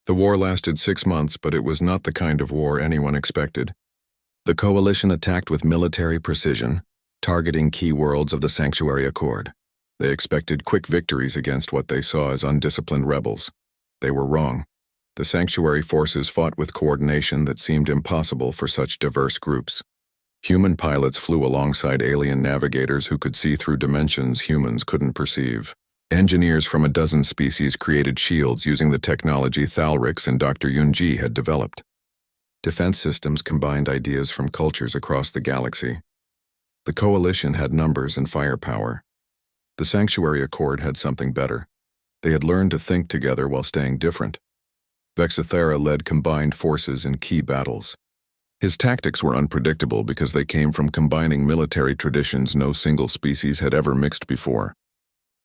The war lasted 6 months, but it was not the kind of war anyone expected. The Coalition attacked with military precision, targeting key worlds of the Sanctuary Accord. They expected quick victories against what they saw as undisciplined rebels. They were wrong. The Sanctuary forces fought with coordination that seemed impossible for such diverse groups. Human pilots flew alongside alien navigators who could see through dimensions humans couldn't perceive. Engineers from a dozen species created shields using the technology Thalrix and Dr. Yunji had developed. Defense systems combined ideas from cultures across the galaxy. The Coalition had numbers and firepower. The Sanctuary Accord had something better. They had learned to think together while staying different. Vexithera led combined forces in key battles. His tactics were unpredictable because they came from combining military traditions no single species had ever mixed before.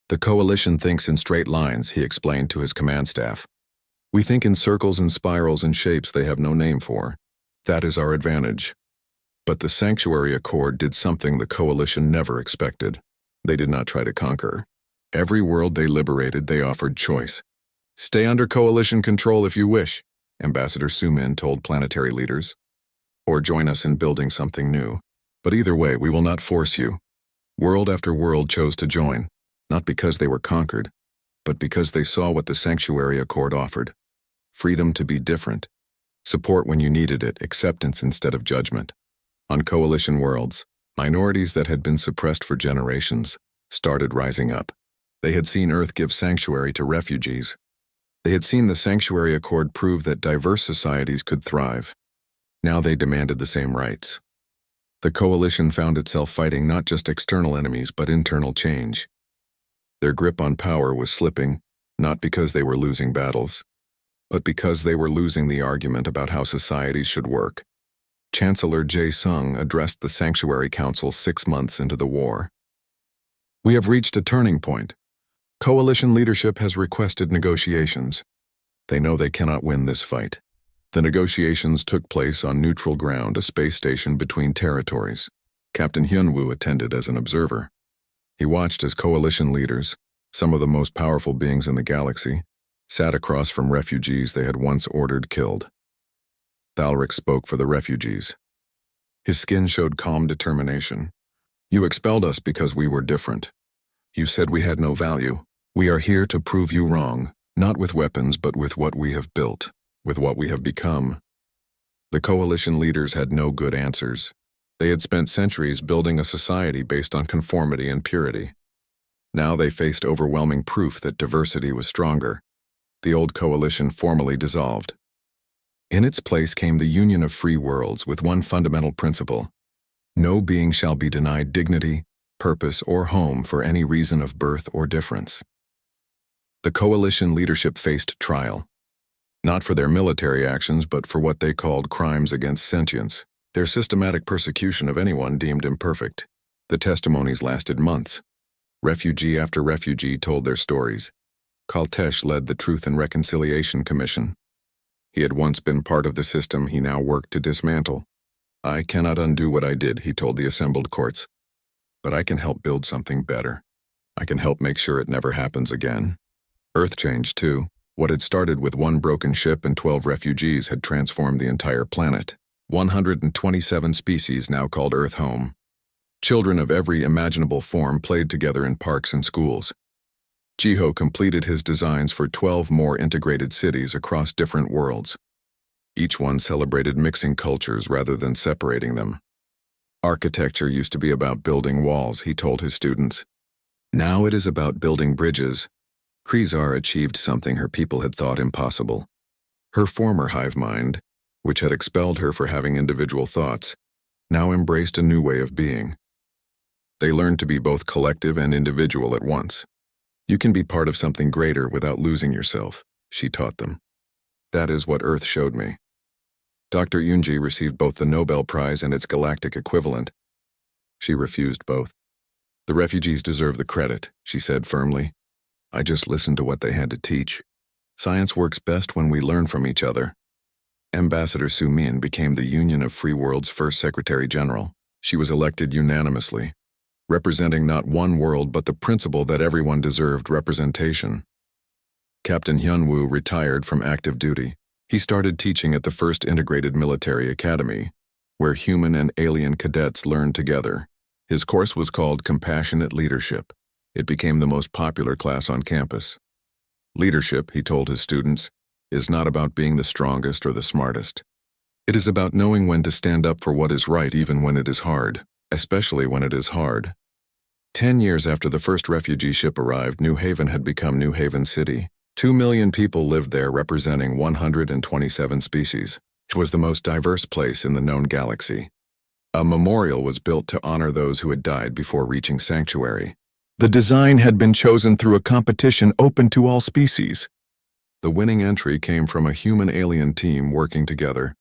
The Coalition thinks in straight lines, he explained to his command staff. We think in circles and spirals and shapes they have no name for. That is our advantage. But the Sanctuary Accord did something the Coalition never expected. They did not try to conquer. Every world they liberated, they offered choice. Stay under Coalition control if you wish, Ambassador Sumin told planetary leaders. Or join us in building something new. But either way, we will not force you. World after world chose to join, not because they were conquered, but because they saw what the Sanctuary Accord offered. Freedom to be different. Support when you needed it, acceptance instead of judgment. On Coalition worlds, minorities that had been suppressed for generations started rising up. They had seen Earth give sanctuary to refugees. They had seen the Sanctuary Accord prove that diverse societies could thrive. Now they demanded the same rights. The Coalition found itself fighting not just external enemies but internal change. Their grip on power was slipping, not because they were losing battles, but because they were losing the argument about how societies should work. Chancellor Jae Sung addressed the Sanctuary Council 6 months into the war. We have reached a turning point. Coalition leadership has requested negotiations. They know they cannot win this fight. The negotiations took place on neutral ground, a space station between territories. Captain Hyunwoo attended as an observer. He watched as Coalition leaders, some of the most powerful beings in the galaxy, sat across from refugees they had once ordered killed. Thalrix spoke for the refugees. His skin showed calm determination. You expelled us because we were different. You said we had no value. We are here to prove you wrong, not with weapons but with what we have built. With what we have become. The Coalition leaders had no good answers. They had spent centuries building a society based on conformity and purity. Now they faced overwhelming proof that diversity was stronger. The old Coalition formally dissolved. In its place came the Union of Free Worlds with one fundamental principle. No being shall be denied dignity, purpose, or home for any reason of birth or difference. The Coalition leadership faced trial. Not for their military actions, but for what they called crimes against sentience, their systematic persecution of anyone deemed imperfect. The testimonies lasted months. Refugee after refugee told their stories. Kaltesh led the Truth and Reconciliation Commission. He had once been part of the system he now worked to dismantle. I cannot undo what I did, he told the assembled courts. But I can help build something better. I can help make sure it never happens again. Earth changed too. What had started with one broken ship and 12 refugees had transformed the entire planet. 127 species now called Earth home. Children of every imaginable form played together in parks and schools. Jiho completed his designs for 12 more integrated cities across different worlds. Each one celebrated mixing cultures rather than separating them. Architecture used to be about building walls, he told his students. Now it is about building bridges. Krizar achieved something her people had thought impossible. Her former hive mind, which had expelled her for having individual thoughts, now embraced a new way of being. They learned to be both collective and individual at once. You can be part of something greater without losing yourself, she taught them. That is what Earth showed me. Dr. Yunji received both the Nobel Prize and its galactic equivalent. She refused both. The refugees deserve the credit, she said firmly. I just listened to what they had to teach. Science works best when we learn from each other. Ambassador Su Min became the Union of Free World's first Secretary General. She was elected unanimously, representing not one world but the principle that everyone deserved representation. Captain Hyunwoo retired from active duty. He started teaching at the first integrated military academy, where human and alien cadets learned together. His course was called Compassionate Leadership. It became the most popular class on campus. Leadership, he told his students, is not about being the strongest or the smartest. It is about knowing when to stand up for what is right even when it is hard, especially when it is hard. 10 years after the first refugee ship arrived, New Haven had become New Haven City. 2 million people lived there, representing 127 species. It was the most diverse place in the known galaxy. A memorial was built to honor those who had died before reaching sanctuary. The design had been chosen through a competition open to all species. The winning entry came from a human-alien team working together.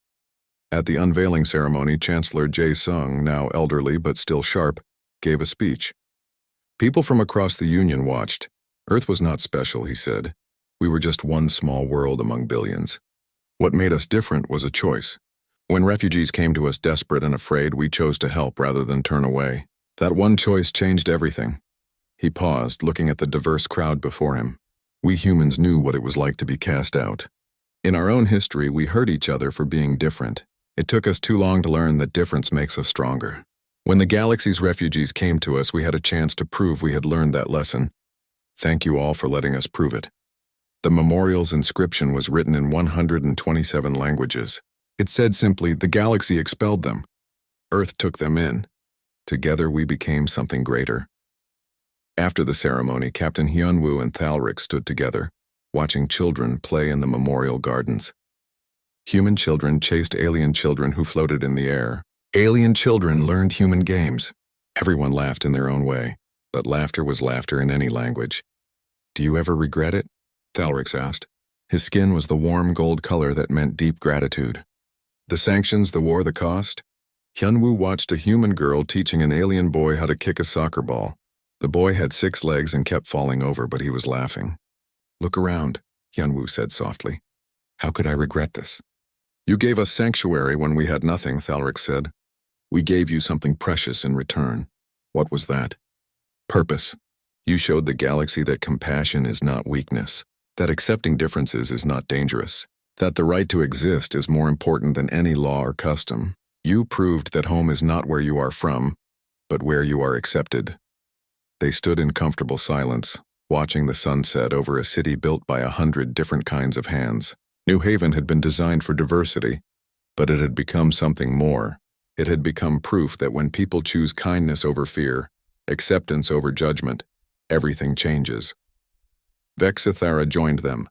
At the unveiling ceremony, Chancellor Jae-sung, now elderly but still sharp, gave a speech. People from across the Union watched. Earth was not special, he said. We were just one small world among billions. What made us different was a choice. When refugees came to us desperate and afraid, we chose to help rather than turn away. That one choice changed everything. He paused, looking at the diverse crowd before him. We humans knew what it was like to be cast out. In our own history, we hurt each other for being different. It took us too long to learn that difference makes us stronger. When the galaxy's refugees came to us, we had a chance to prove we had learned that lesson. Thank you all for letting us prove it. The memorial's inscription was written in 127 languages. It said simply, the galaxy expelled them. Earth took them in. Together we became something greater. After the ceremony, Captain Hyunwoo and Thalric stood together, watching children play in the memorial gardens. Human children chased alien children who floated in the air. Alien children learned human games. Everyone laughed in their own way, but laughter was laughter in any language. Do you ever regret it? Thalric asked. His skin was the warm gold color that meant deep gratitude. The sanctions, the war, the cost? Hyunwoo watched a human girl teaching an alien boy how to kick a soccer ball. The boy had 6 legs and kept falling over, but he was laughing. Look around, Hyunwoo said softly. How could I regret this? You gave us sanctuary when we had nothing, Thalric said. We gave you something precious in return. What was that? Purpose. You showed the galaxy that compassion is not weakness, that accepting differences is not dangerous, that the right to exist is more important than any law or custom. You proved that home is not where you are from, but where you are accepted. They stood in comfortable silence, watching the sunset over a city built by 100 different kinds of hands. New Haven had been designed for diversity, but it had become something more. It had become proof that when people choose kindness over fear, acceptance over judgment, everything changes. Vexithara joined them,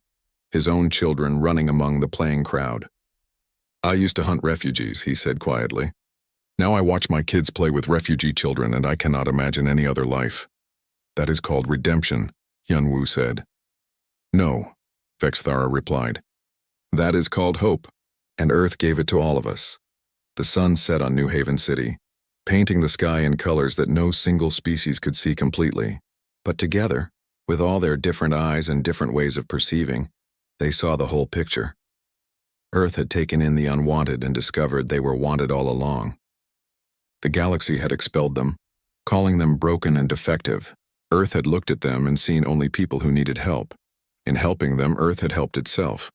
his own children running among the playing crowd. I used to hunt refugees, he said quietly. Now I watch my kids play with refugee children and I cannot imagine any other life. That is called redemption, Hyunwoo said. No, Vexithara replied. That is called hope, and Earth gave it to all of us. The sun set on New Haven City, painting the sky in colors that no single species could see completely. But together, with all their different eyes and different ways of perceiving, they saw the whole picture. Earth had taken in the unwanted and discovered they were wanted all along. The galaxy had expelled them, calling them broken and defective. Earth had looked at them and seen only people who needed help. In helping them, Earth had helped itself.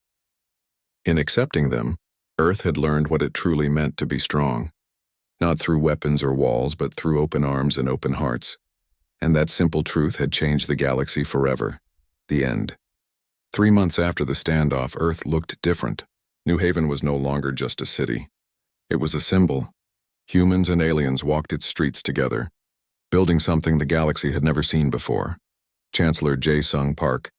In accepting them, Earth had learned what it truly meant to be strong. Not through weapons or walls, but through open arms and open hearts. And that simple truth had changed the galaxy forever. The end. 3 months after the standoff, Earth looked different. New Haven was no longer just a city. It was a symbol. Humans and aliens walked its streets together, building something the galaxy had never seen before. Chancellor Jae-sung Park,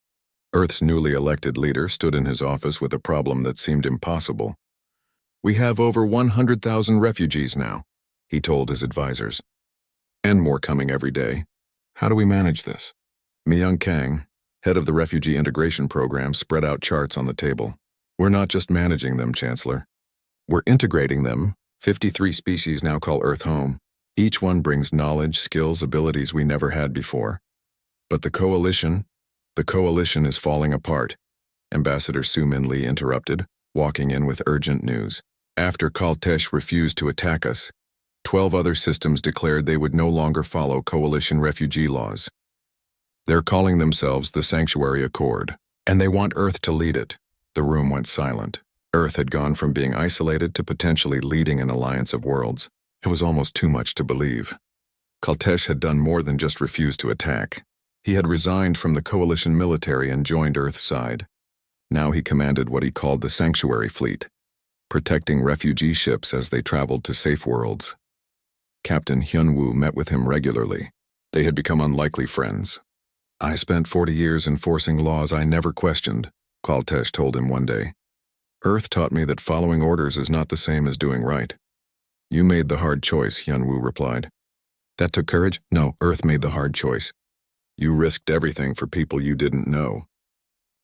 Earth's newly elected leader, stood in his office with a problem that seemed impossible. We have over 100,000 refugees now, he told his advisors. And more coming every day. How do we manage this? Myung Kang, head of the Refugee Integration Program, spread out charts on the table. We're not just managing them, Chancellor. We're integrating them. 53 species now call Earth home. Each one brings knowledge, skills, abilities we never had before. But the coalition is falling apart, Ambassador Su Min Lee interrupted, walking in with urgent news. After Kaltesh refused to attack us, 12 other systems declared they would no longer follow coalition refugee laws. They're calling themselves the Sanctuary Accord. And they want Earth to lead it. The room went silent. Earth had gone from being isolated to potentially leading an alliance of worlds. It was almost too much to believe. Kaltesh had done more than just refuse to attack. He had resigned from the coalition military and joined Earth's side. Now he commanded what he called the Sanctuary Fleet, protecting refugee ships as they traveled to safe worlds. Captain Hyunwoo met with him regularly. They had become unlikely friends. "I spent 40 years enforcing laws I never questioned," Kaltesh told him one day. "Earth taught me that following orders is not the same as doing right." "You made the hard choice," Hyunwoo replied. "That took courage?" "No, Earth made the hard choice. You risked everything for people you didn't know."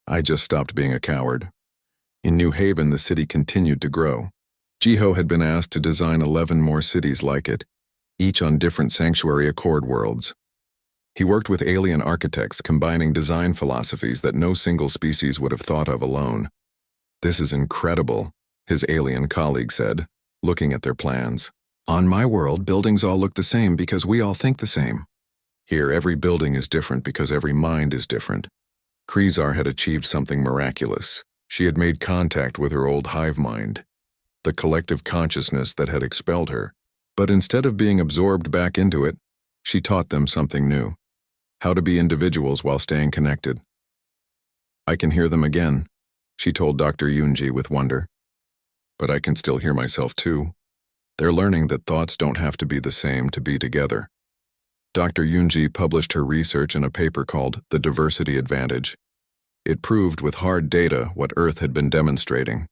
"I just stopped being a coward." In New Haven, the city continued to grow. Jiho had been asked to design 11 more cities like it, each on different Sanctuary Accord worlds. He worked with alien architects, combining design philosophies that no single species would have thought of alone. "This is incredible," his alien colleague said, looking at their plans. "On my world, buildings all look the same because we all think the same. Here, every building is different because every mind is different." Krezar had achieved something miraculous. She had made contact with her old hive mind, the collective consciousness that had expelled her. But instead of being absorbed back into it, she taught them something new: how to be individuals while staying connected. "I can hear them again," she told Dr. Yunji with wonder. "But I can still hear myself too. They're learning that thoughts don't have to be the same to be together." Dr. Yunji published her research in a paper called The Diversity Advantage. It proved with hard data what Earth had been demonstrating.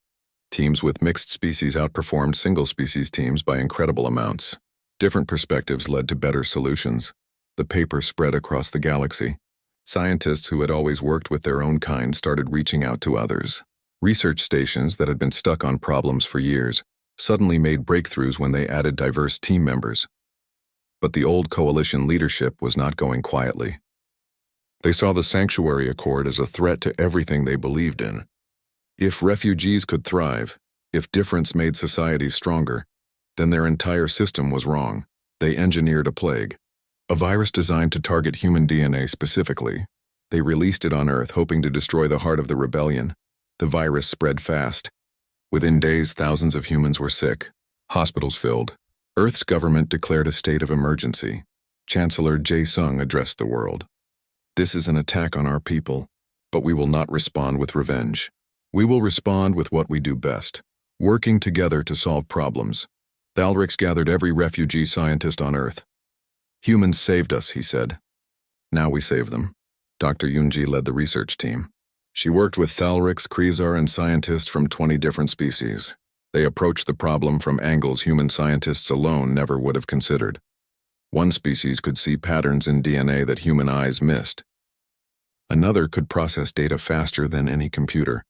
Teams with mixed species outperformed single-species teams by incredible amounts. Different perspectives led to better solutions. The paper spread across the galaxy. Scientists who had always worked with their own kind started reaching out to others. Research stations that had been stuck on problems for years suddenly made breakthroughs when they added diverse team members. But the old coalition leadership was not going quietly. They saw the Sanctuary Accord as a threat to everything they believed in. If refugees could thrive, if difference made societies stronger, then their entire system was wrong. They engineered a plague, a virus designed to target human DNA specifically. They released it on Earth, hoping to destroy the heart of the rebellion. The virus spread fast. Within days, thousands of humans were sick, hospitals filled. Earth's government declared a state of emergency. Chancellor Jae-sung addressed the world. "This is an attack on our people, but we will not respond with revenge. We will respond with what we do best, working together to solve problems." Thalrix gathered every refugee scientist on Earth. "Humans saved us," he said. "Now we save them." Dr. Yunji led the research team. She worked with Thalrix, Krezar, and scientists from 20 different species. They approached the problem from angles human scientists alone never would have considered. One species could see patterns in DNA that human eyes missed. Another could process data faster than any computer.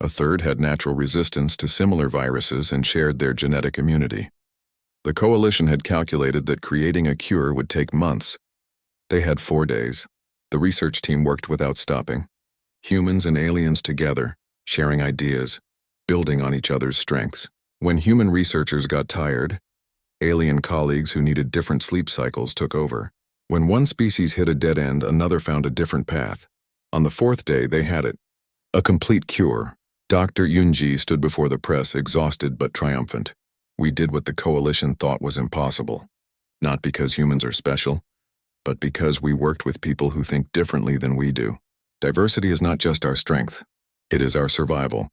A third had natural resistance to similar viruses and shared their genetic immunity. The coalition had calculated that creating a cure would take months. They had 4 days. The research team worked without stopping. Humans and aliens together, sharing ideas, building on each other's strengths. When human researchers got tired, alien colleagues who needed different sleep cycles took over. When one species hit a dead end, another found a different path. On the 4th day, they had it. A complete cure. Dr. Yunji stood before the press, exhausted but triumphant. "We did what the coalition thought was impossible. Not because humans are special, but because we worked with people who think differently than we do. Diversity is not just our strength. It is our survival."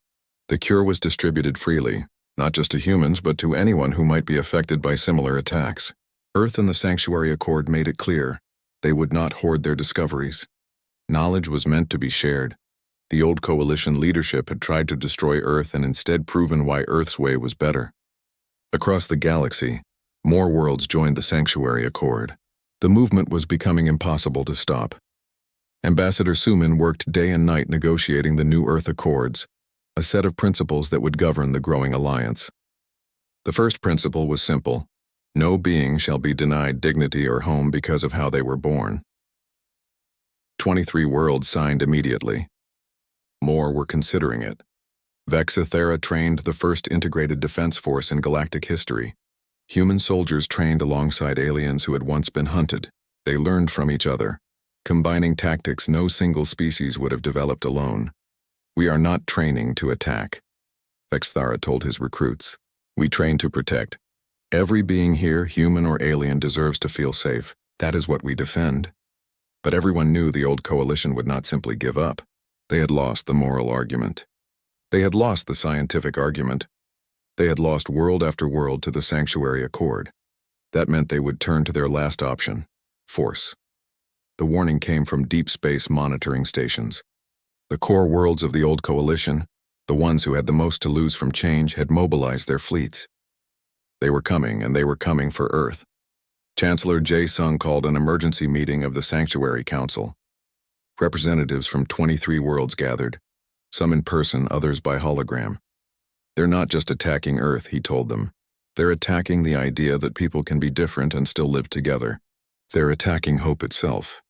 The cure was distributed freely, not just to humans, but to anyone who might be affected by similar attacks. Earth and the Sanctuary Accord made it clear they would not hoard their discoveries. Knowledge was meant to be shared. The old coalition leadership had tried to destroy Earth and instead proven why Earth's way was better. Across the galaxy, more worlds joined the Sanctuary Accord. The movement was becoming impossible to stop. Ambassador Suman worked day and night negotiating the new Earth Accords, a set of principles that would govern the growing alliance. The first principle was simple: no being shall be denied dignity or home because of how they were born. 23 worlds signed immediately. More were considering it. Vexithera trained the first integrated defense force in galactic history. Human soldiers trained alongside aliens who had once been hunted. They learned from each other, combining tactics no single species would have developed alone. We are not training to attack, Vexthara told his recruits. We train to protect. Every being here, human or alien, deserves to feel safe. That is what we defend. But everyone knew the old coalition would not simply give up. They had lost the moral argument. They had lost the scientific argument. They had lost world after world to the Sanctuary Accord. That meant they would turn to their last option, force. The warning came from deep space monitoring stations. The core worlds of the old coalition, the ones who had the most to lose from change, had mobilized their fleets. They were coming, and they were coming for Earth. Chancellor Jae Sung called an emergency meeting of the Sanctuary Council. Representatives from 23 worlds gathered, some in person, others by hologram. They're not just attacking Earth, he told them. They're attacking the idea that people can be different and still live together. They're attacking hope itself.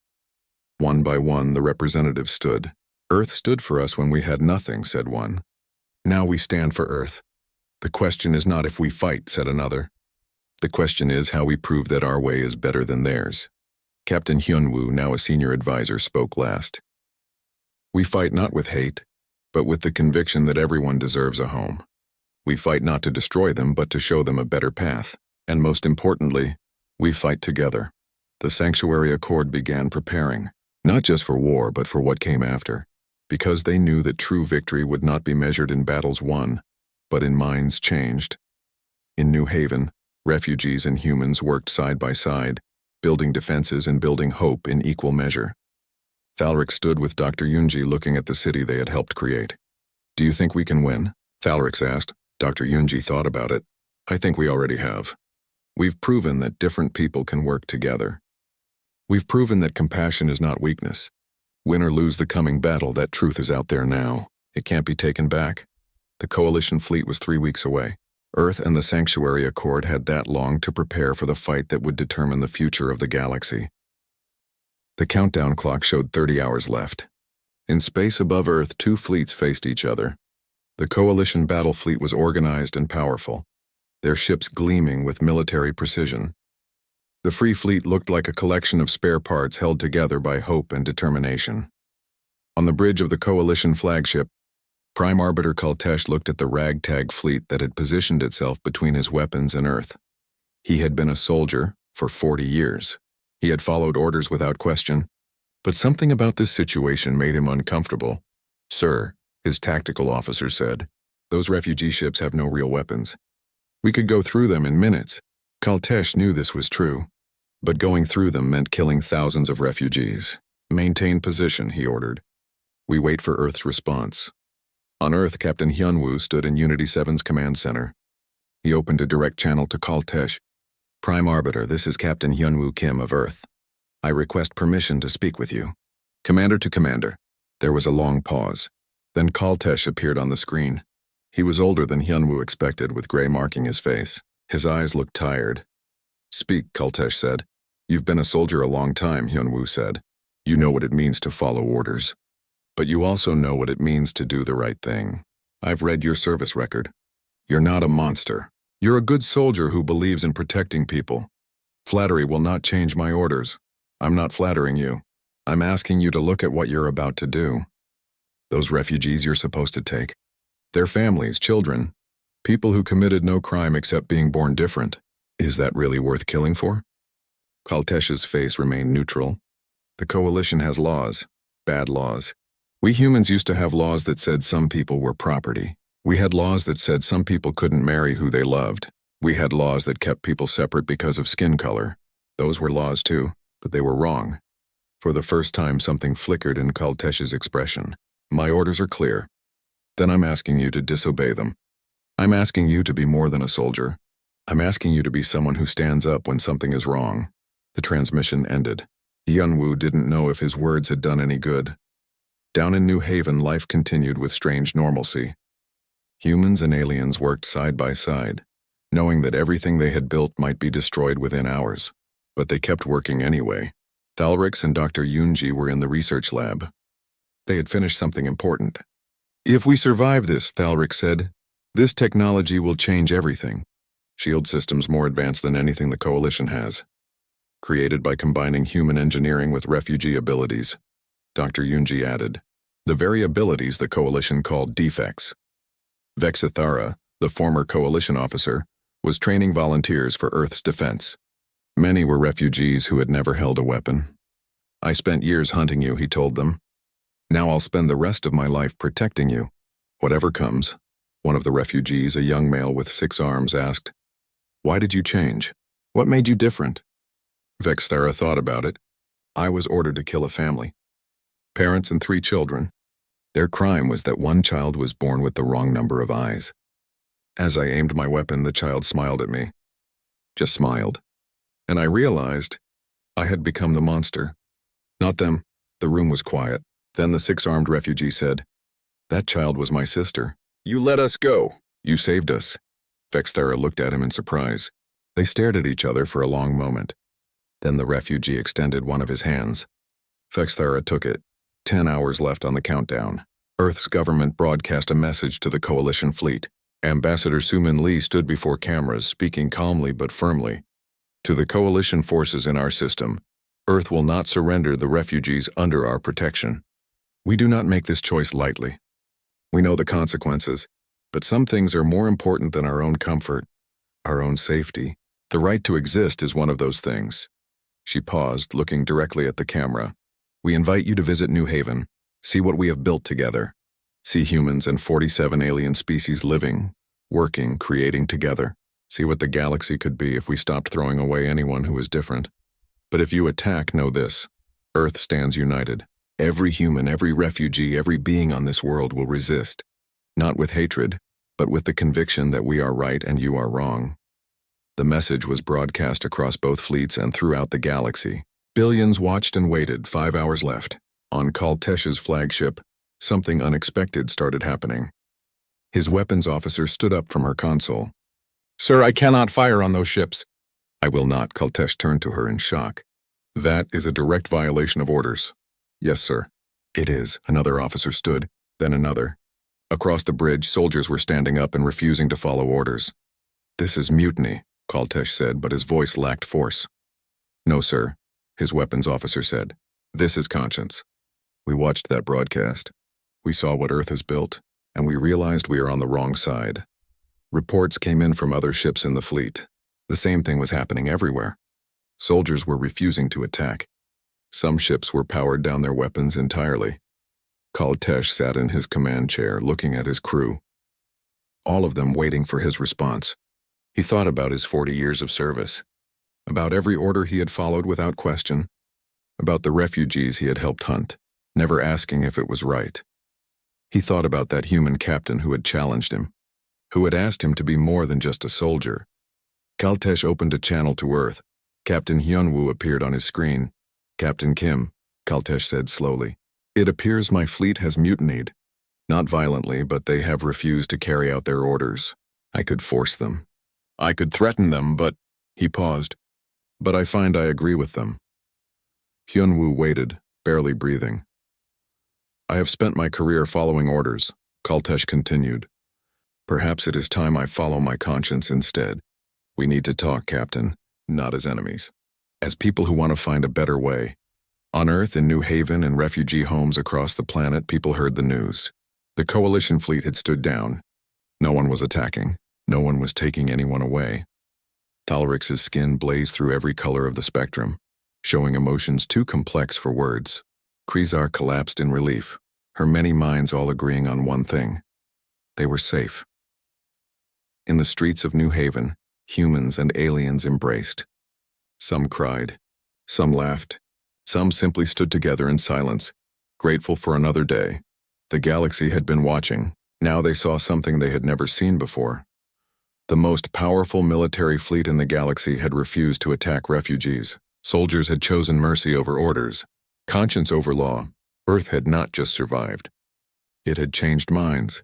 One by one, the representatives stood. Earth stood for us when we had nothing, said one. Now we stand for Earth. The question is not if we fight, said another. The question is how we prove that our way is better than theirs. Captain Hyunwoo, now a senior advisor, spoke last. We fight not with hate, but with the conviction that everyone deserves a home. We fight not to destroy them, but to show them a better path. And most importantly, we fight together. The Sanctuary Accord began preparing, not just for war, but for what came after, because they knew that true victory would not be measured in battles won, but in minds changed. In New Haven, refugees and humans worked side by side, building defenses and building hope in equal measure. Thalric stood with Dr. Yunji looking at the city they had helped create. Do you think we can win? Thalric asked. Dr. Yunji thought about it. I think we already have. We've proven that different people can work together. We've proven that compassion is not weakness. Win or lose the coming battle, that truth is out there now. It can't be taken back. The coalition fleet was 3 weeks away. Earth and the Sanctuary Accord had that long to prepare for the fight that would determine the future of the galaxy. The countdown clock showed 30 hours left. In space above Earth, 2 fleets faced each other. The coalition battle fleet was organized and powerful, their ships gleaming with military precision. The Free Fleet looked like a collection of spare parts held together by hope and determination. On the bridge of the coalition flagship, Prime Arbiter Kaltesh looked at the ragtag fleet that had positioned itself between his weapons and Earth. He had been a soldier for 40 years. He had followed orders without question, but something about this situation made him uncomfortable. Sir, his tactical officer said, those refugee ships have no real weapons. We could go through them in minutes. Kaltesh knew this was true, but going through them meant killing thousands of refugees. Maintain position, he ordered. We wait for Earth's response. On Earth, Captain Hyunwoo stood in Unity 7's command center. He opened a direct channel to Kaltesh. Prime Arbiter, this is Captain Hyunwoo Kim of Earth. I request permission to speak with you. Commander to Commander. There was a long pause. Then Kaltesh appeared on the screen. He was older than Hyunwoo expected, with gray marking his face. His eyes looked tired. Speak, Kaltesh said. You've been a soldier a long time, Hyunwoo said. You know what it means to follow orders. But you also know what it means to do the right thing. I've read your service record. You're not a monster. You're a good soldier who believes in protecting people. Flattery will not change my orders. I'm not flattering you. I'm asking you to look at what you're about to do. Those refugees you're supposed to take. Their families, children, people who committed no crime except being born different. Is that really worth killing for? Kaltesh's face remained neutral. The coalition has laws, bad laws. We humans used to have laws that said some people were property. We had laws that said some people couldn't marry who they loved. We had laws that kept people separate because of skin color. Those were laws too, but they were wrong. For the first time, something flickered in Kaltesh's expression. My orders are clear. Then I'm asking you to disobey them. I'm asking you to be more than a soldier. I'm asking you to be someone who stands up when something is wrong. The transmission ended. Hyunwoo didn't know if his words had done any good. Down in New Haven, life continued with strange normalcy. Humans and aliens worked side by side, knowing that everything they had built might be destroyed within hours. But they kept working anyway. Thalrix and Dr. Yunji were in the research lab. They had finished something important. If we survive this, Thalrix said, this technology will change everything. Shield systems more advanced than anything the Coalition has. Created by combining human engineering with refugee abilities, Dr. Yunji added. the very abilities the Coalition called defects. Vexithara, the former Coalition officer, was training volunteers for Earth's defense. Many were refugees who had never held a weapon. "I spent years hunting you," he told them. "Now I'll spend the rest of my life protecting you, whatever comes." One of the refugees, a young male with 6 arms, asked, "Why did you change? What made you different?" Vexithara thought about it. "I was ordered to kill a family. Parents and 3 children. Their crime was that one child was born with the wrong number of eyes. As I aimed my weapon, the child smiled at me. Just smiled. And I realized I had become the monster. Not them." The room was quiet. Then the 6-armed refugee said, "That child was my sister. You let us go. You saved us." Vexithara looked at him in surprise. They stared at each other for a long moment. Then the refugee extended one of his hands. Vexithara took it. 10 hours left on the countdown. Earth's government broadcast a message to the Coalition fleet. Ambassador Sumin Lee stood before cameras, speaking calmly but firmly. "To the Coalition forces in our system, Earth will not surrender the refugees under our protection. We do not make this choice lightly. We know the consequences, but some things are more important than our own comfort, our own safety. The right to exist is one of those things." She paused, looking directly at the camera. "We invite you to visit New Haven, see what we have built together. See humans and 47 alien species living, working, creating together. See what the galaxy could be if we stopped throwing away anyone who is different. But if you attack, know this: Earth stands united. Every human, every refugee, every being on this world will resist. Not with hatred, but with the conviction that we are right and you are wrong." The message was broadcast across both fleets and throughout the galaxy. Billions watched and waited. 5 hours left. On Kaltesh's flagship, something unexpected started happening. His weapons officer stood up from her console. "Sir, I cannot fire on those ships." "I will not." Kaltesh turned to her in shock. "That is a direct violation of orders." "Yes, sir." "It is." Another officer stood, then another. Across the bridge, soldiers were standing up and refusing to follow orders. "This is mutiny," Kaltesh said, but his voice lacked force. "No, sir," his weapons officer said. "This is conscience. We watched that broadcast. We saw what Earth has built, and we realized we are on the wrong side." Reports came in from other ships in the fleet. The same thing was happening everywhere. Soldiers were refusing to attack. Some ships were powered down their weapons entirely. Kaltesh sat in his command chair, looking at his crew, all of them waiting for his response. He thought about his 40 years of service, about every order he had followed without question, about the refugees he had helped hunt, never asking if it was right. He thought about that human captain who had challenged him, who had asked him to be more than just a soldier. Kaltesh opened a channel to Earth. Captain Hyunwoo appeared on his screen. "Captain Kim," Kaltesh said slowly, "it appears my fleet has mutinied. Not violently, but they have refused to carry out their orders. I could force them. I could threaten them, but—" He paused. "But I find I agree with them." Hyunwoo waited, barely breathing. "I have spent my career following orders," Kaltesh continued. "Perhaps it is time I follow my conscience instead. We need to talk, Captain, not as enemies. As people who want to find a better way." On Earth, in New Haven, and refugee homes across the planet, people heard the news. The Coalition fleet had stood down. No one was attacking. No one was taking anyone away. Thalrix's skin blazed through every color of the spectrum, showing emotions too complex for words. Krizar collapsed in relief, her many minds all agreeing on one thing. They were safe. In the streets of New Haven, humans and aliens embraced. Some cried. Some laughed. Some simply stood together in silence, grateful for another day. The galaxy had been watching. Now they saw something they had never seen before. The most powerful military fleet in the galaxy had refused to attack refugees. Soldiers had chosen mercy over orders, conscience over law. Earth had not just survived. It had changed minds.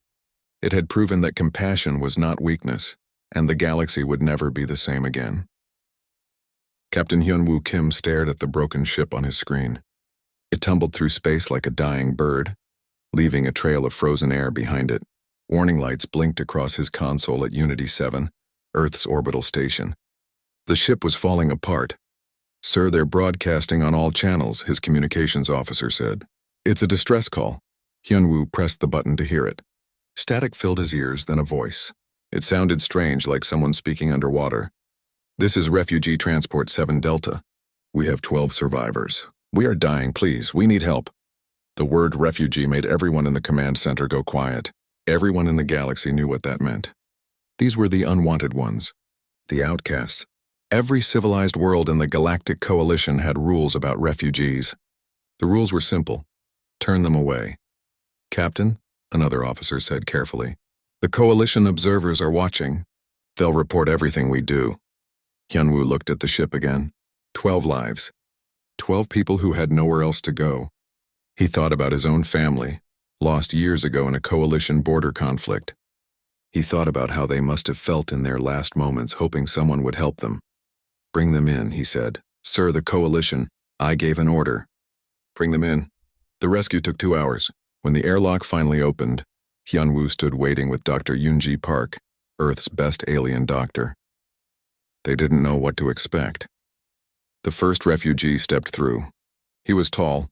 It had proven that compassion was not weakness, and the galaxy would never be the same again. Captain Hyunwoo Kim stared at the broken ship on his screen. It tumbled through space like a dying bird, leaving a trail of frozen air behind it. Warning lights blinked across his console at Unity 7, Earth's orbital station. The ship was falling apart. "Sir, they're broadcasting on all channels," his communications officer said. "It's a distress call." Hyunwoo pressed the button to hear it. Static filled his ears, then a voice. It sounded strange, like someone speaking underwater. This is Refugee Transport 7 Delta. We have 12 survivors. We are dying, please. We need help. The word refugee made everyone in the command center go quiet. Everyone in the galaxy knew what that meant. These were the unwanted ones, the outcasts. Every civilized world in the Galactic Coalition had rules about refugees. The rules were simple. Turn them away. Captain, another officer said carefully, the Coalition observers are watching. They'll report everything we do. Hyunwoo looked at the ship again. 12 lives. 12 people who had nowhere else to go. He thought about his own family, lost years ago in a Coalition border conflict. He thought about how they must have felt in their last moments, hoping someone would help them. Bring them in, he said. Sir, the Coalition, I gave an order. Bring them in. The rescue took 2 hours. When the airlock finally opened, Hyunwoo stood waiting with Dr. Yoonji Park, Earth's best alien doctor. They didn't know what to expect. The first refugee stepped through. He was tall,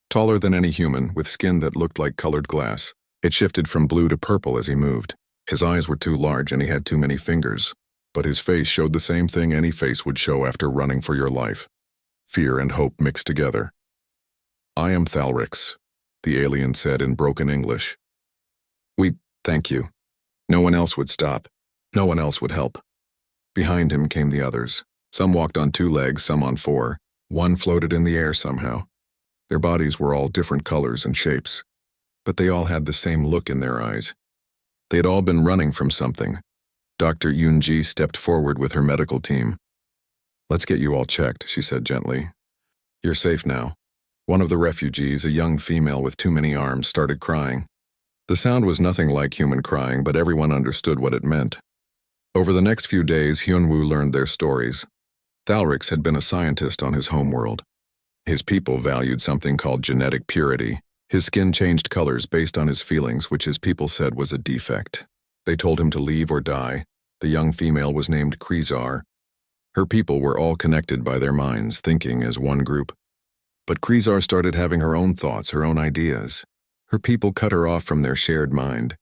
taller than any human, with skin that looked like colored glass. It shifted from blue to purple as he moved. His eyes were too large and he had too many fingers, but his face showed the same thing any face would show after running for your life. Fear and hope mixed together. I am Thalrix, the alien said in broken English. Thank you. No one else would stop. No one else would help. Behind him came the others. Some walked on 2 legs, some on 4. One floated in the air somehow. Their bodies were all different colors and shapes, but they all had the same look in their eyes. They had all been running from something. Dr. Yoonji stepped forward with her medical team. Let's get you all checked, she said gently. You're safe now. One of the refugees, a young female with too many arms, started crying. The sound was nothing like human crying, but everyone understood what it meant. Over the next few days, Hyunwoo learned their stories. Thalrix had been a scientist on his homeworld. His people valued something called genetic purity. His skin changed colors based on his feelings, which his people said was a defect. They told him to leave or die. The young female was named Krizar. Her people were all connected by their minds, thinking as one group. But Krizar started having her own thoughts, her own ideas. Her people cut her off from their shared mind.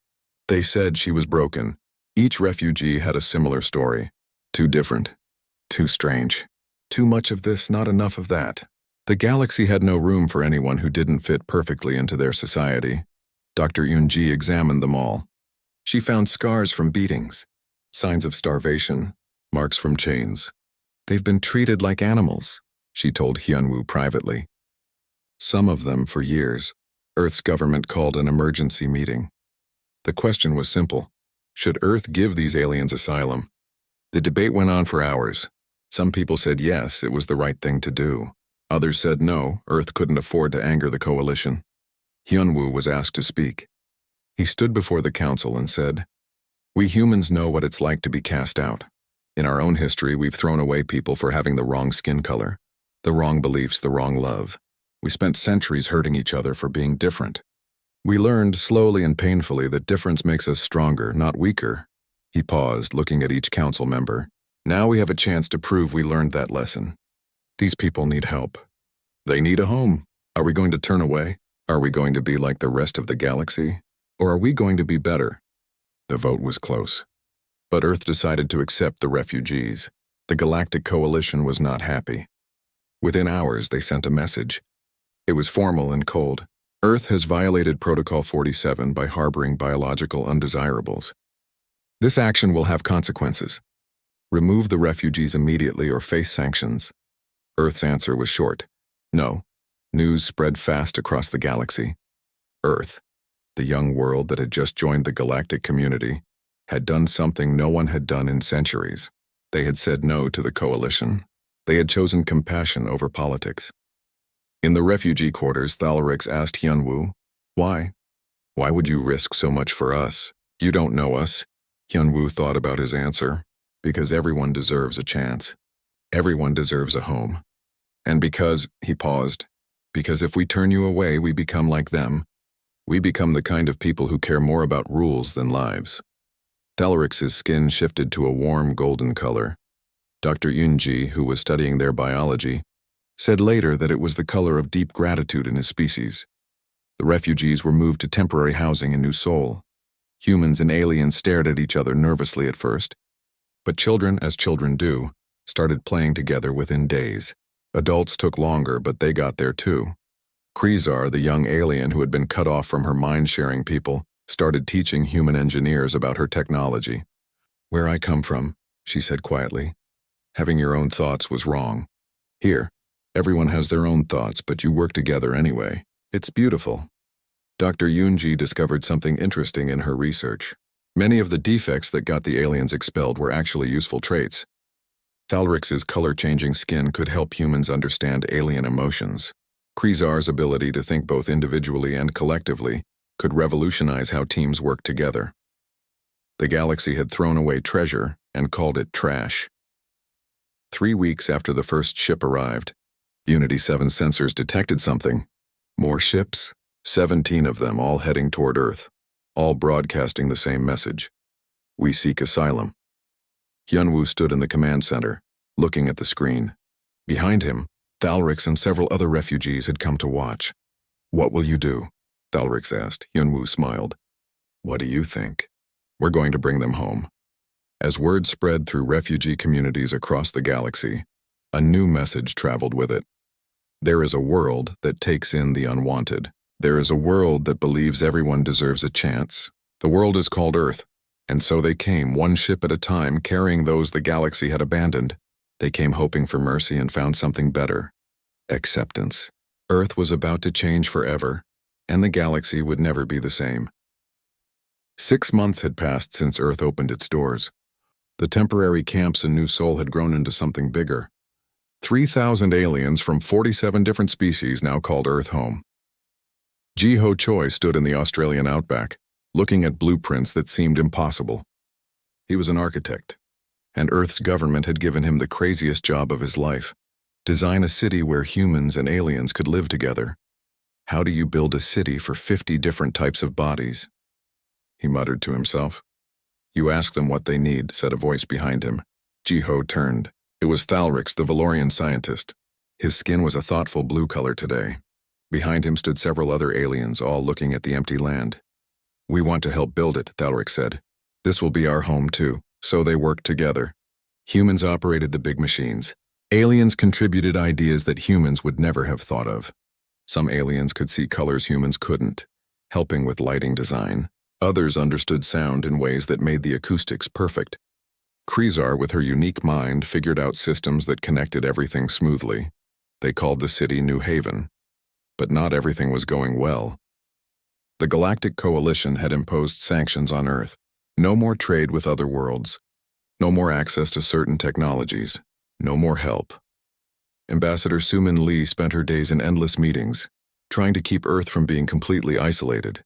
They said she was broken. Each refugee had a similar story. Too different. Too strange. Too much of this, not enough of that. The galaxy had no room for anyone who didn't fit perfectly into their society. Dr. Yoonji examined them all. She found scars from beatings, signs of starvation, marks from chains. They've been treated like animals, she told Hyunwoo privately. Some of them for years. Earth's government called an emergency meeting. The question was simple. Should Earth give these aliens asylum? The debate went on for hours. Some people said yes, it was the right thing to do. Others said no, Earth couldn't afford to anger the Coalition. Hyunwoo was asked to speak. He stood before the council and said, We humans know what it's like to be cast out. In our own history, we've thrown away people for having the wrong skin color, the wrong beliefs, the wrong love. We spent centuries hurting each other for being different. We learned slowly and painfully that difference makes us stronger, not weaker. He paused, looking at each council member. Now we have a chance to prove we learned that lesson. These people need help. They need a home. Are we going to turn away? Are we going to be like the rest of the galaxy? Or are we going to be better? The vote was close. But Earth decided to accept the refugees. The Galactic Coalition was not happy. Within hours, they sent a message. It was formal and cold. Earth has violated Protocol 47 by harboring biological undesirables. This action will have consequences. Remove the refugees immediately or face sanctions. Earth's answer was short. No. News spread fast across the galaxy. Earth, the young world that had just joined the galactic community, had done something no one had done in centuries. They had said no to the Coalition. They had chosen compassion over politics. In the refugee quarters, Thalrix asked Hyunwoo, Why? Why would you risk so much for us? You don't know us. Hyunwoo thought about his answer. Because everyone deserves a chance. Everyone deserves a home. And because, he paused, because if we turn you away, we become like them. We become the kind of people who care more about rules than lives. Thalrix's skin shifted to a warm golden color. Dr. Yoonji, who was studying their biology, said later that it was the color of deep gratitude in his species. The refugees were moved to temporary housing in New Seoul. Humans and aliens stared at each other nervously at first, but children, as children do, started playing together within days. Adults took longer, but they got there too. Krezar, the young alien who had been cut off from her mind-sharing people, started teaching human engineers about her technology. "Where I come from," she said quietly, "having your own thoughts was wrong. Here, everyone has their own thoughts, but you work together anyway. It's beautiful." Dr. Yoonji discovered something interesting in her research. Many of the defects that got the aliens expelled were actually useful traits. Thalrix's color-changing skin could help humans understand alien emotions. Krezar's ability to think both individually and collectively could revolutionize how teams work together. The galaxy had thrown away treasure and called it trash. 3 weeks after the first ship arrived, Unity 7 sensors detected something. More ships, 17 of them, all heading toward Earth, all broadcasting the same message: "We seek asylum." Hyunwoo stood in the command center, looking at the screen. Behind him, Thalrix and several other refugees had come to watch. "What will you do?" Thalrix asked. Hyunwoo smiled. "What do you think?" "We're going to bring them home." As word spread through refugee communities across the galaxy, a new message traveled with it. There is a world that takes in the unwanted. There is a world that believes everyone deserves a chance. The world is called Earth, and so they came, one ship at a time, carrying those the galaxy had abandoned. They came hoping for mercy and found something better: acceptance. Earth was about to change forever, and the galaxy would never be the same. 6 months had passed since Earth opened its doors. The temporary camps in New Seoul had grown into something bigger. 3,000 aliens from 47 different species now called Earth home. Ji-ho Choi stood in the Australian outback, looking at blueprints that seemed impossible. He was an architect, and Earth's government had given him the craziest job of his life: design a city where humans and aliens could live together. How do you build a city for 50 different types of bodies? He muttered to himself. "You ask them what they need," said a voice behind him. Ji-ho turned. It was Thalrix, the Valorian scientist. His skin was a thoughtful blue color today. Behind him stood several other aliens, all looking at the empty land. "We want to help build it," Thalrix said. "This will be our home too." So they worked together. Humans operated the big machines. Aliens contributed ideas that humans would never have thought of. Some aliens could see colors humans couldn't, helping with lighting design. Others understood sound in ways that made the acoustics perfect. Krezar, with her unique mind, figured out systems that connected everything smoothly. They called the city New Haven. But not everything was going well. The Galactic Coalition had imposed sanctions on Earth. No more trade with other worlds. No more access to certain technologies. No more help. Ambassador Sumin Lee spent her days in endless meetings, trying to keep Earth from being completely isolated.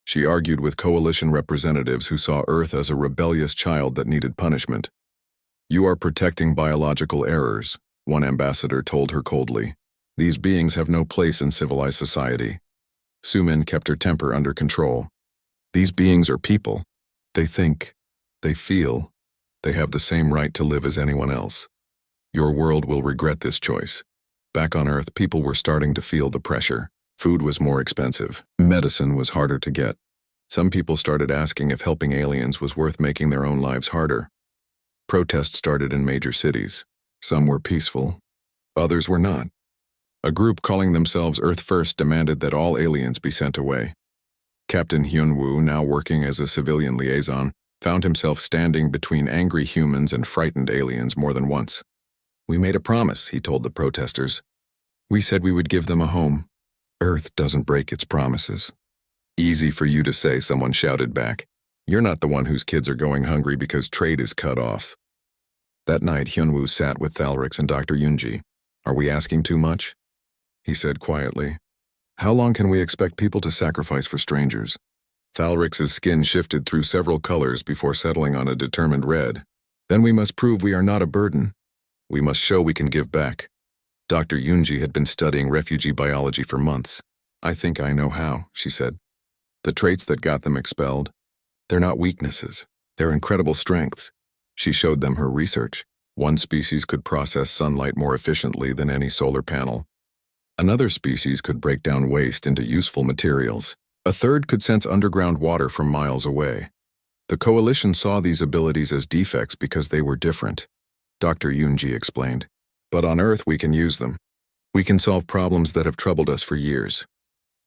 She argued with coalition representatives who saw Earth as a rebellious child that needed punishment. "You are protecting biological errors," one ambassador told her coldly. "These beings have no place in civilized society." Sumin kept her temper under control. "These beings are people. They think. They feel. They have the same right to live as anyone else. Your world will regret this choice." Back on Earth, people were starting to feel the pressure. Food was more expensive. Medicine was harder to get. Some people started asking if helping aliens was worth making their own lives harder. Protests started in major cities. Some were peaceful. Others were not. A group calling themselves Earth First demanded that all aliens be sent away. Captain Hyunwoo, now working as a civilian liaison, found himself standing between angry humans and frightened aliens more than once. "We made a promise," he told the protesters. "We said we would give them a home. Earth doesn't break its promises." "Easy for you to say," someone shouted back. "You're not the one whose kids are going hungry because trade is cut off." That night, Hyunwoo sat with Thalrix and Dr. Yoonji. "Are we asking too much?" he said quietly. "How long can we expect people to sacrifice for strangers?" Thalrix's skin shifted through several colors before settling on a determined red. "Then we must prove we are not a burden. We must show we can give back." Dr. Yoonji had been studying refugee biology for months. "I think I know how," she said. "The traits that got them expelled, they're not weaknesses. They're incredible strengths." She showed them her research. One species could process sunlight more efficiently than any solar panel. Another species could break down waste into useful materials. A third could sense underground water from miles away. The Coalition saw these abilities as defects because they were different. Dr. Yunji explained. But on Earth we can use them. We can solve problems that have troubled us for years.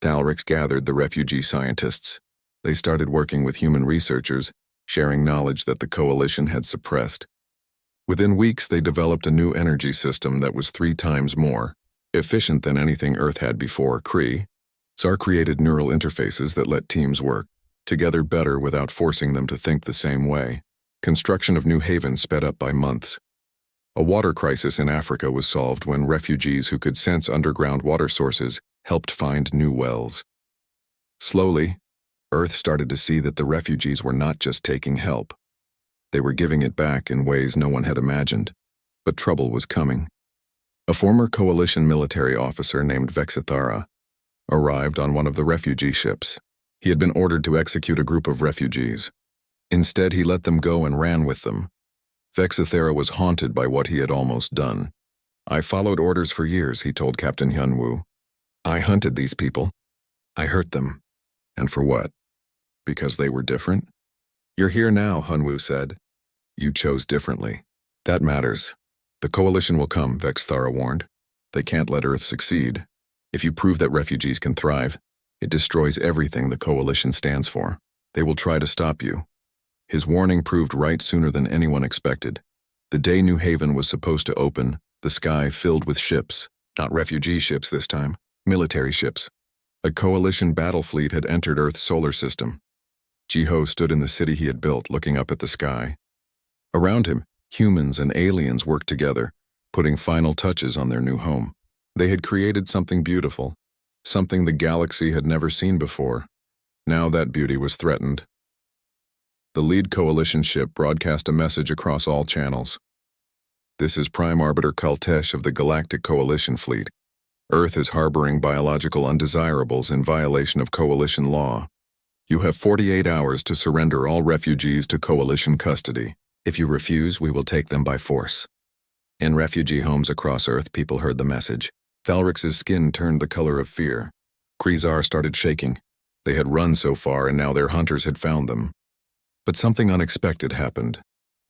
Thalrix gathered the refugee scientists. They started working with human researchers, sharing knowledge that the Coalition had suppressed. Within weeks, they developed a new energy system that was 3 times more efficient than anything Earth had before. SAR created neural interfaces that let teams work together better without forcing them to think the same way. Construction of new havens sped up by months. A water crisis in Africa was solved when refugees who could sense underground water sources helped find new wells. Slowly, Earth started to see that the refugees were not just taking help. They were giving it back in ways no one had imagined. But trouble was coming. A former Coalition military officer named Vexithara arrived on one of the refugee ships. He had been ordered to execute a group of refugees. Instead, he let them go and ran with them. Vexithara was haunted by what he had almost done. I followed orders for years, he told Captain Hyunwoo. I hunted these people. I hurt them. And for what? Because they were different? You're here now, Hyunwoo said. You chose differently. That matters. The Coalition will come, Vexithara warned. They can't let Earth succeed. If you prove that refugees can thrive, it destroys everything the Coalition stands for. They will try to stop you. His warning proved right sooner than anyone expected. The day New Haven was supposed to open, the sky filled with ships. Not refugee ships this time, military ships. A Coalition battle fleet had entered Earth's solar system. Jiho stood in the city he had built, looking up at the sky. Around him, humans and aliens worked together, putting final touches on their new home. They had created something beautiful, something the galaxy had never seen before. Now that beauty was threatened. The lead Coalition ship broadcast a message across all channels. This is Prime Arbiter Kaltesh of the Galactic Coalition fleet. Earth is harboring biological undesirables in violation of Coalition law. You have 48 hours to surrender all refugees to Coalition custody. If you refuse, we will take them by force. In refugee homes across Earth, people heard the message. Thalrix's skin turned the color of fear. Krezar started shaking. They had run so far and now their hunters had found them. But something unexpected happened.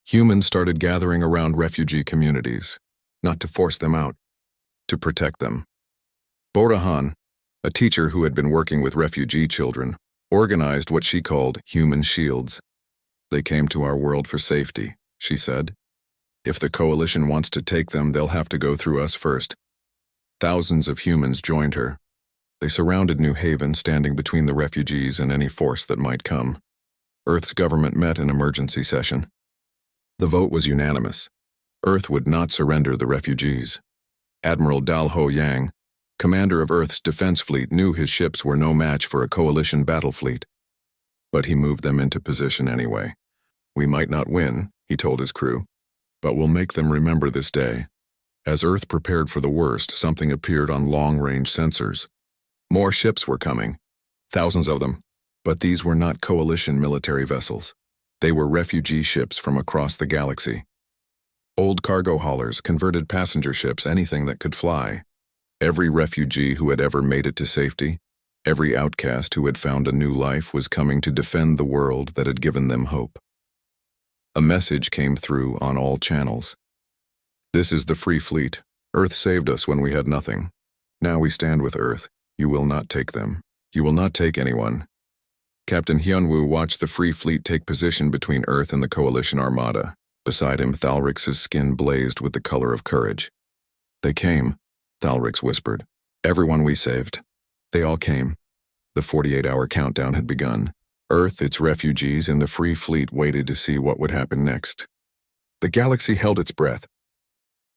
Humans started gathering around refugee communities, not to force them out, to protect them. Borahan, a teacher who had been working with refugee children, organized what she called human shields. They came to our world for safety, she said. If the Coalition wants to take them, they'll have to go through us first. Thousands of humans joined her. They surrounded New Haven, standing between the refugees and any force that might come. Earth's government met in emergency session. The vote was unanimous. Earth would not surrender the refugees. Admiral Dalho Yang, commander of Earth's defense fleet, knew his ships were no match for a Coalition battle fleet. But he moved them into position anyway. We might not win, he told his crew, but we'll make them remember this day. As Earth prepared for the worst, something appeared on long-range sensors. More ships were coming, thousands of them, but these were not Coalition military vessels. They were refugee ships from across the galaxy. Old cargo haulers, converted passenger ships, anything that could fly. Every refugee who had ever made it to safety, every outcast who had found a new life was coming to defend the world that had given them hope. A message came through on all channels. This is the Free Fleet. Earth saved us when we had nothing. Now we stand with Earth. You will not take them. You will not take anyone. Captain Hyunwoo watched the Free Fleet take position between Earth and the Coalition armada. Beside him, Thalrix's skin blazed with the color of courage. They came, Thalrix whispered. Everyone we saved. They all came. The 48-hour countdown had begun. Earth, its refugees, and the Free Fleet waited to see what would happen next. The galaxy held its breath.